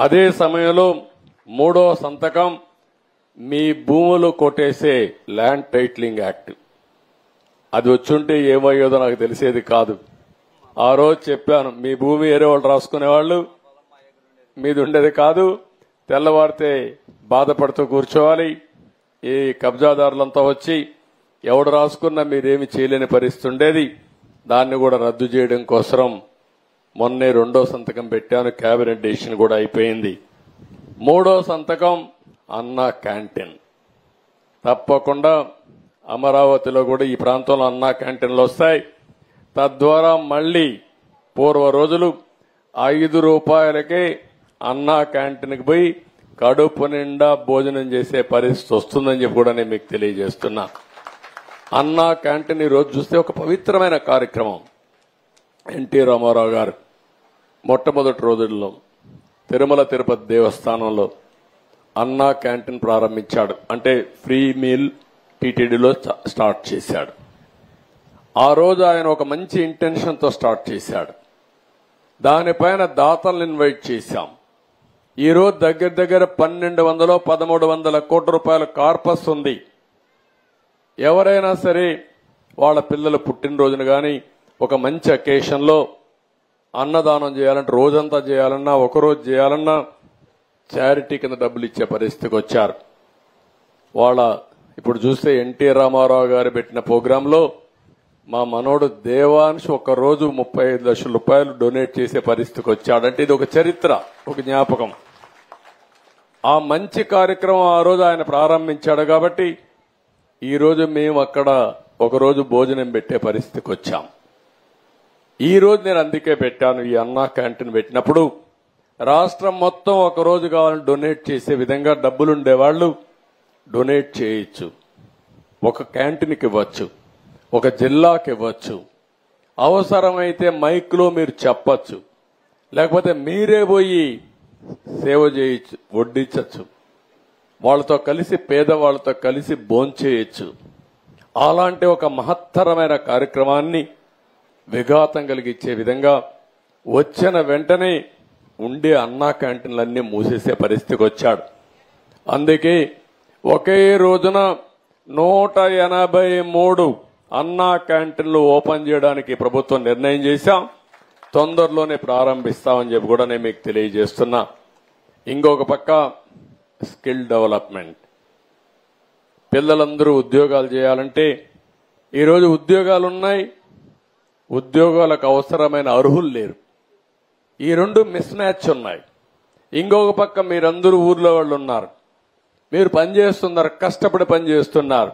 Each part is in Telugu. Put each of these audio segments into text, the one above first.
అదే సమయంలో మూడో సంతకం మీ భూములు కొట్టేసే ల్యాండ్ టైటిలింగ్ యాక్ట్. అది వచ్చుంటే ఏమయ్యేదో నాకు తెలిసేది కాదు. ఆ రోజు చెప్పాను, మీ భూమి వేరే వాళ్ళు రాసుకునేవాళ్ళు, మీది ఉండేది కాదు. తెల్లవారితే బాధపడుతూ కూర్చోవాలి. ఈ కబ్జాదారులంతా వచ్చి ఎవడు రాసుకున్నా మీరేమి చేయలేని పరిస్థితి ఉండేది. దాన్ని కూడా రద్దు చేయడం కోసం మొన్నే రెండో సంతకం పెట్టాను. కేబినెట్ డెసిషన్ కూడా అయిపోయింది. మూడో సంతకం అన్నా క్యాంటీన్. తప్పకుండా అమరావతిలో కూడా ఈ ప్రాంతంలో అన్నా క్యాంటీన్లు వస్తాయి. తద్వారా మళ్లీ పూర్వ రోజులు 5 రూపాయలకే అన్నా క్యాంటీన్కి పోయి కడుపు నిండా భోజనం చేసే పరిస్థితి వస్తుందని చెప్పి కూడా నేను మీకు తెలియజేస్తున్నా. అన్నా క్యాంటీన్ ఈ రోజు చూస్తే ఒక పవిత్రమైన కార్యక్రమం. ఎన్టీ రామారావు గారు మొట్టమొదటి రోజుల్లో తిరుమల తిరుపతి దేవస్థానంలో అన్నా క్యాంటీన్ ప్రారంభించాడు. అంటే ఫ్రీ మీల్ టీటీడీలో స్టార్ట్ చేశాడు. ఆ రోజు ఆయన ఒక మంచి ఇంటెన్షన్తో స్టార్ట్ చేశాడు. దానిపైన దాతలను ఇన్వైట్ చేశాం. ఈ రోజు దగ్గర దగ్గర 1200-1300 కోట్ల రూపాయల కార్పస్ ఉంది. ఎవరైనా సరే వాళ్ళ పిల్లల పుట్టినరోజును గాని ఒక మంచి అకేషన్లో అన్నదానం చేయాలంటే రోజంతా చేయాలన్నా ఒకరోజు చేయాలన్నా చారిటీ కింద డబ్బులు ఇచ్చే పరిస్థితికి వచ్చారు. వాళ్ళ ఇప్పుడు చూస్తే ఎన్టీ రామారావు గారు పెట్టిన ప్రోగ్రాంలో మా మనోడు దేవాంశ్ ఒక రోజు 35 లక్షల రూపాయలు డొనేట్ చేసే పరిస్థితికి వచ్చాడంటే ఇది ఒక చరిత్ర, ఒక జ్ఞాపకం. ఆ మంచి కార్యక్రమం ఆ రోజు ఆయన ప్రారంభించాడు కాబట్టి ఈ రోజు మేము అక్కడ ఒకరోజు భోజనం పెట్టే పరిస్థితికి వచ్చాం. ఈ రోజు నేను అందుకే పెట్టాను. ఈ అన్నా క్యాంటీన్ పెట్టినప్పుడు రాష్ట్రం మొత్తం ఒక రోజు కావాలని డొనేట్ చేసే విధంగా డబ్బులుండేవాళ్లు డొనేట్ చేయొచ్చు. ఒక క్యాంటీన్కి ఇవ్వచ్చు, ఒక జిల్లాకి ఇవ్వచ్చు. అవసరమైతే మైక్లో మీరు చెప్పచ్చు, లేకపోతే మీరే పోయి సేవ చేయొచ్చు, వడ్డించచ్చు. వాళ్ళతో కలిసి పేదవాళ్లతో కలిసి భోంచేయచ్చు. అలాంటి ఒక మహత్తరమైన కార్యక్రమాన్ని విఘాతం కలిగించే విధంగా వచ్చిన వెంటనే ఉండే అన్నా క్యాంటీన్లన్నీ మూసేసే పరిస్థితికి వచ్చాడు. అందుకే ఒకే రోజున 183 అన్నా క్యాంటీన్లు ఓపెన్ చేయడానికి ప్రభుత్వం నిర్ణయం చేశాం. తొందరలోనే ప్రారంభిస్తామని చెప్పి కూడా నేను మీకు తెలియజేస్తున్నా. ఇంకొక పక్క స్కిల్ డెవలప్మెంట్. పిల్లలందరూ ఉద్యోగాలు చేయాలంటే ఈరోజు ఉద్యోగాలున్నాయి, ఉద్యోగాలకు అవసరమైన అర్హులు లేరు. ఈ రెండు మిస్ మ్యాచ్ ఉన్నాయి. ఇంకొక పక్క మీరందరూ ఊర్లో వాళ్ళు ఉన్నారు, మీరు పనిచేస్తున్నారు, కష్టపడి పనిచేస్తున్నారు.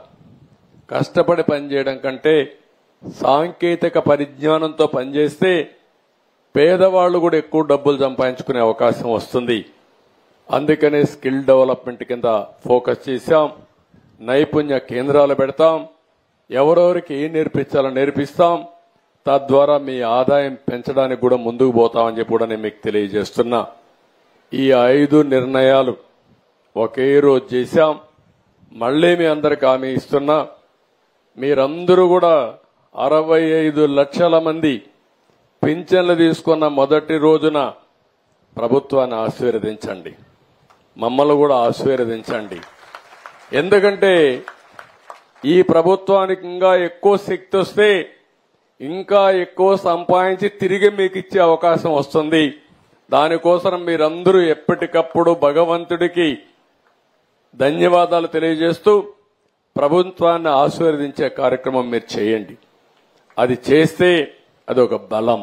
కష్టపడి పనిచేయడం కంటే సాంకేతిక పరిజ్ఞానంతో పనిచేస్తే పేదవాళ్లు కూడా ఎక్కువ డబ్బులు సంపాదించుకునే అవకాశం వస్తుంది. అందుకనే స్కిల్ డెవలప్మెంట్ కింద ఫోకస్ చేశాం. నైపుణ్య కేంద్రాలు పెడతాం. ఎవరెవరికి ఏం నేర్పించాలో నేర్పిస్తాం. తద్వారా మీ ఆదాయం పెంచడానికి కూడా ముందుకు పోతామని చెప్పి కూడా నేను మీకు తెలియజేస్తున్నా. ఈ 5 నిర్ణయాలు ఒకే రోజు చేశాం. మళ్లీ మీ అందరికి హామీ ఇస్తున్నా, మీరందరూ కూడా 65 లక్షల మంది పింఛన్లు తీసుకున్న మొదటి రోజున ప్రభుత్వాన్ని ఆశీర్వదించండి, మమ్మల్ని కూడా ఆశీర్వదించండి. ఎందుకంటే ఈ ప్రభుత్వానికి ఇంకా ఎక్కువ శక్తి వస్తే ఇంకా ఎక్కువ సంపాదించి తిరిగి మీకు ఇచ్చే అవకాశం వస్తుంది. దానికోసం మీరందరూ ఎప్పటికప్పుడు భగవంతుడికి ధన్యవాదాలు తెలియజేస్తూ ప్రభుత్వాన్ని ఆశీర్వదించే కార్యక్రమం మీరు చేయండి. అది చేస్తే అదొక బలం.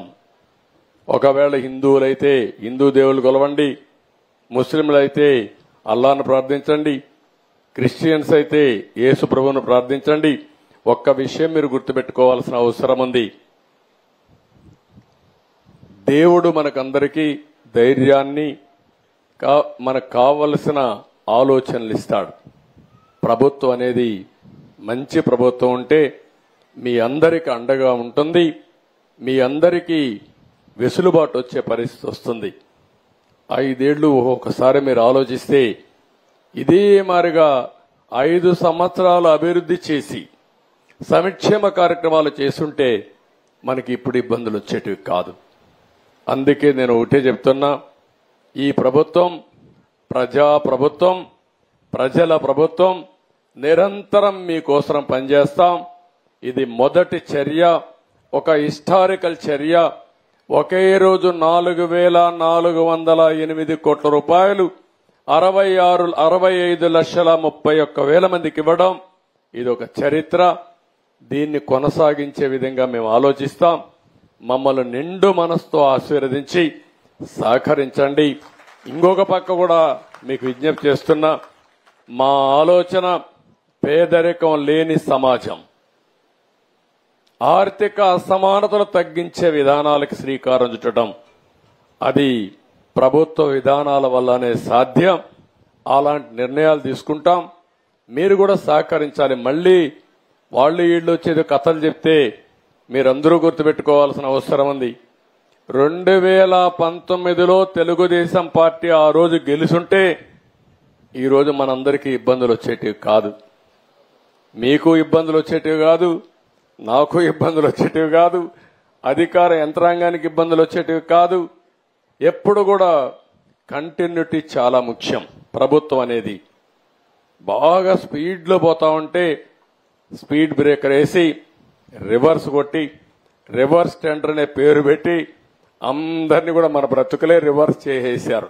ఒకవేళ హిందువులైతే హిందూ దేవుళ్ళు కొలవండి, ముస్లింలైతే అల్లాను ప్రార్థించండి, క్రిస్టియన్స్ అయితే యేసు ప్రభువును ప్రార్థించండి. ఒక్క విషయం మీరు గుర్తుపెట్టుకోవాల్సిన అవసరం ఉంది. దేవుడు మనకందరికీ ధైర్యాన్ని, మనకు కావలసిన ఆలోచనలు ఇస్తాడు. ప్రభుత్వం అనేది మంచి ప్రభుత్వం ఉంటే మీ అందరికి అండగా ఉంటుంది. మీ అందరికీ వెసులుబాటు వచ్చే పరిస్థితి వస్తుంది. 5 ఏళ్లు ఒకసారి మీరు ఆలోచిస్తే ఇదే మారిగా 5 సంవత్సరాలు అభివృద్ధి చేసి సంక్షేమ కార్యక్రమాలు చేస్తుంటే మనకి ఇప్పుడు ఇబ్బందులు వచ్చేటివి కాదు. అందుకే నేను ఒకటే చెప్తున్నా, ఈ ప్రభుత్వం ప్రజా ప్రభుత్వం, ప్రజల ప్రభుత్వం. నిరంతరం మీకోసం పనిచేస్తాం. ఇది మొదటి చర్య, ఒక హిస్టారికల్ చర్య. ఒకే రోజు 4,408 కోట్ల రూపాయలు 65,31,000 మందికి ఇవ్వడం ఇది ఒక చరిత్ర. దీన్ని కొనసాగించే విధంగా మేము ఆలోచిస్తాం. మమ్మల్ని నిండు మనసుతో ఆశీర్వదించి సహకరించండి. ఇంకొక పక్క కూడా మీకు విజ్ఞప్తి చేస్తున్నా, మా ఆలోచన పేదరికం లేని సమాజం, ఆర్థిక అసమానతలు తగ్గించే విధానాలకు శ్రీకారం చుట్టడం. అది ప్రభుత్వ విధానాల వల్లనే సాధ్యం. అలాంటి నిర్ణయాలు తీసుకుంటాం. మీరు కూడా సహకరించాలి. మళ్లీ వాళ్ళు వీళ్ళు వచ్చేది కథలు చెప్తే మీరందరూ గుర్తుపెట్టుకోవాల్సిన అవసరం ఉంది. 2019లో తెలుగుదేశం పార్టీ ఆ రోజు గెలుచుంటే ఈ రోజు మనందరికీ ఇబ్బందులు వచ్చేటివి కాదు. మీకు ఇబ్బందులు వచ్చేటివి కాదు, నాకు ఇబ్బందులు వచ్చేటివి కాదు, అధికార యంత్రాంగానికి ఇబ్బందులు వచ్చేటివి కాదు. ఎప్పుడు కూడా కంటిన్యూటీ చాలా ముఖ్యం. ప్రభుత్వం అనేది బాగా స్పీడ్లో పోతా ఉంటే స్పీడ్ బ్రేకర్ వేసి రివర్స్ కొట్టి రివర్స్ టెండర్ అనే పేరు పెట్టి అందరినీ కూడా మన బ్రతుకులే రివర్స్ చేసేశారు.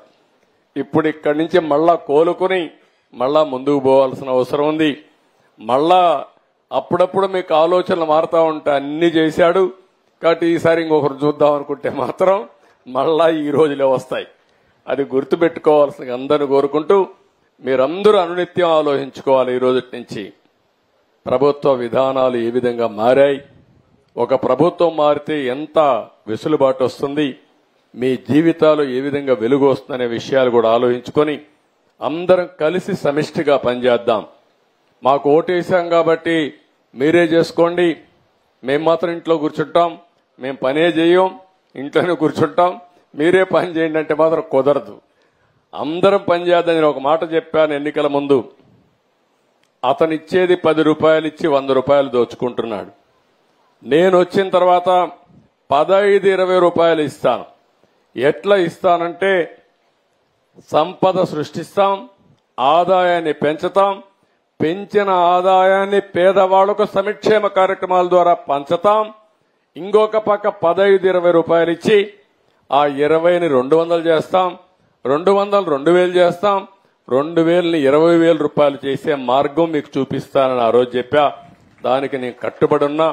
ఇప్పుడు ఇక్కడి నుంచి మళ్ళా కోలుకుని మళ్ళా ముందుకు పోవాల్సిన అవసరం ఉంది. మళ్ళా అప్పుడప్పుడు మీకు ఆలోచనలు మారుతా ఉంటే అన్ని చేశాడు కాబట్టి ఈసారి ఇంకొకరు చూద్దాం అనుకుంటే మాత్రం మళ్ళా ఈ రోజులే వస్తాయి. అది గుర్తుపెట్టుకోవాల్సిన అందరిని కోరుకుంటూ మీరందరూ అనునిత్యం ఆలోచించుకోవాలి. ఈ రోజు నుంచి ప్రభుత్వ విధానాలు ఏ విధంగా మారాయి, ఒక ప్రభుత్వం మారితే ఎంత వెసులుబాటు వస్తుంది, మీ జీవితాలు ఏ విధంగా వెలుగు వస్తుందనే విషయాలు కూడా ఆలోచించుకొని అందరం కలిసి సమిష్టిగా పనిచేద్దాం. మాకు ఓటేసాం కాబట్టి మీరే చేసుకోండి, మేము మాత్రం ఇంట్లో కూర్చుంటాం, మేము పనే చేయం, ఇంట్లోనే కూర్చుంటాం, మీరే పని చేయండి అంటే మాత్రం కుదరదు. అందరం పనిచేద్దాం. నేను ఒక మాట చెప్పాను ఎన్నికల ముందు, అతను ఇచ్చేది 10 రూపాయలు ఇచ్చి 100 రూపాయలు దోచుకుంటున్నాడు. నేను వచ్చిన తర్వాత 15-20 రూపాయలు ఇస్తాను. ఎట్లా ఇస్తానంటే సంపద సృష్టిస్తాం, ఆదాయాన్ని పెంచుతాం, పెంచిన ఆదాయాన్ని పేదవాళ్లకు సంక్షేమ కార్యక్రమాల ద్వారా పంచుతాం. ఇంకొక పక్క 15-20 రూపాయలు ఇచ్చి ఆ 20ని 200 చేస్తాం, 200 2,000 చేస్తాం, 2,000ని 20,000 రూపాయలు చేసే మార్గం మీకు చూపిస్తానని ఆ రోజు చెప్పా. దానికి నేను కట్టుబడి ఉన్నా.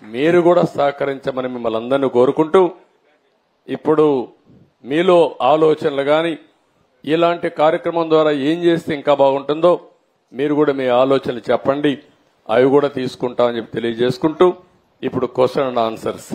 మీరు కూడా సహకరించమని మిమ్మల్ని అందరినీ కోరుకుంటూ, ఇప్పుడు మీలో ఆలోచనలు గాని ఇలాంటి కార్యక్రమం ద్వారా ఏం చేస్తే ఇంకా బాగుంటుందో మీరు కూడా మీ ఆలోచనలు చెప్పండి, అవి కూడా తీసుకుంటామని చెప్పి తెలియజేసుకుంటూ ఇప్పుడు క్వశ్చన్ అండ్ ఆన్సర్స్.